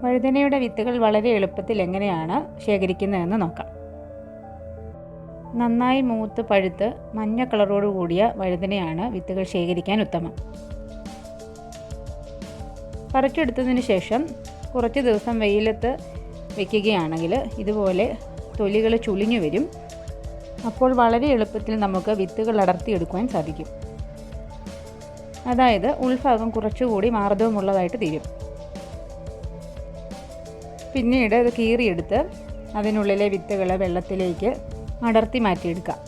വഴുതനയുടെ വിത്തുകൾ വളരെ എളുപ്പത്തിൽ എങ്ങനെയാണ് ശേഖരിക്കുന്നതെന്ന് നോക്കാം. നന്നായി മൂത്ത് പഴുത്ത് മഞ്ഞ കളറോട് കൂടിയ വഴുതനയാണ് വിത്തുകൾ ശേഖരിക്കാൻ ഉത്തമം. പറിച്ചെടുത്തതിന് ശേഷം കുറച്ച് ദിവസം വെയിലത്ത് വയ്ക്കുകയാണെങ്കിൽ ഇതുപോലെ തൊലികൾ ചുളിഞ്ഞു വരും. അപ്പോൾ വളരെ എളുപ്പത്തിൽ നമുക്ക് വിത്തുകൾ അടർത്തിയെടുക്കുവാൻ സാധിക്കും. അതായത് ഉൾഭാഗം കുറച്ചുകൂടി മാർദ്ദവമുള്ളതായിട്ട് തീരും. പിന്നീട് ഇത് കീറിയെടുത്ത് അതിനുള്ളിലെ വിത്തുകൾ വെള്ളത്തിലേക്ക് അടർത്തി മാറ്റിയെടുക്കാം.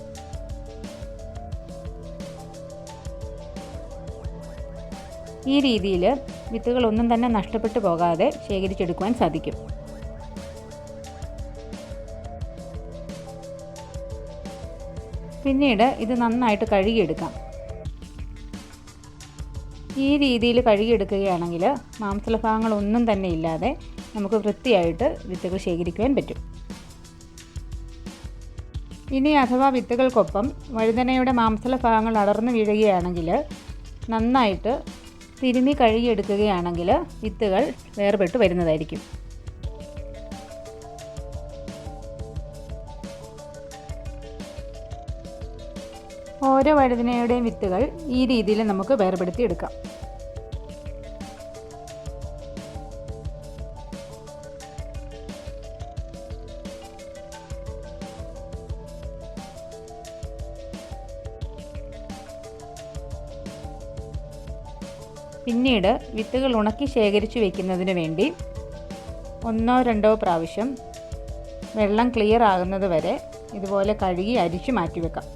ഈ രീതിയിൽ വിത്തുകളൊന്നും തന്നെ നഷ്ടപ്പെട്ടു പോകാതെ ശേഖരിച്ചെടുക്കുവാൻ സാധിക്കും. പിന്നീട് ഇത് നന്നായിട്ട് കഴുകിയെടുക്കാം. ഈ രീതിയിൽ കഴുകിയെടുക്കുകയാണെങ്കിൽ മാംസളഭാഗങ്ങളൊന്നും തന്നെ ഇല്ലാതെ നമുക്ക് വൃത്തിയായിട്ട് വിത്തുകൾ ശേഖരിക്കുവാൻ പറ്റും. ഇനി അഥവാ വിത്തുകൾക്കൊപ്പം വഴുതനയുടെ മാംസളഭാഗങ്ങൾ അടർന്നു വീഴുകയാണെങ്കിൽ നന്നായിട്ട് തിരുമ്മി കഴുകിയെടുക്കുകയാണെങ്കിൽ വിത്തുകൾ വേർപെട്ട് വരുന്നതായിരിക്കും. ഓരോ വഴുതനയുടെയും വിത്തുകൾ ഈ രീതിയിൽ നമുക്ക് വേർപെടുത്തി എടുക്കാം. പിന്നീട് വിത്തുകൾ ഉണക്കി ശേഖരിച്ചു വയ്ക്കുന്നതിന് വേണ്ടി 1-2 പ്രാവശ്യം വെള്ളം ക്ലിയർ ആകുന്നത് വരെ ഇതുപോലെ കഴുകി അരിച്ചു മാറ്റി വെക്കാം.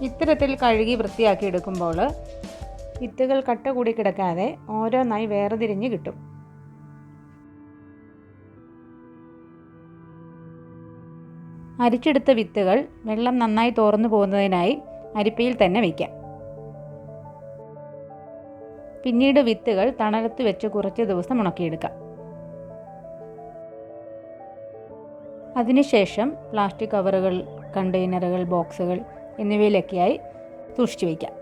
ഇത്തരത്തിൽ കഴുകി വൃത്തിയാക്കി എടുക്കുമ്പോൾ വിത്തുകൾ കട്ട കൂടി കിടക്കാതെ ഓരോന്നായി വേർതിരിഞ്ഞ് കിട്ടും. അരിച്ചെടുത്ത വിത്തുകൾ വെള്ളം നന്നായി തോർന്നു പോകുന്നതിനായി അരിപ്പയിൽ തന്നെ വയ്ക്കാം. പിന്നീട് വിത്തുകൾ തണലത്ത് വെച്ച് കുറച്ച് ദിവസം ഉണക്കിയെടുക്കാം. അതിനുശേഷം പ്ലാസ്റ്റിക് കവറുകൾ, കണ്ടെയ്നറുകൾ, ബോക്സുകൾ എന്നിവയിലൊക്കെയായി സൂക്ഷിച്ചു വയ്ക്കാം.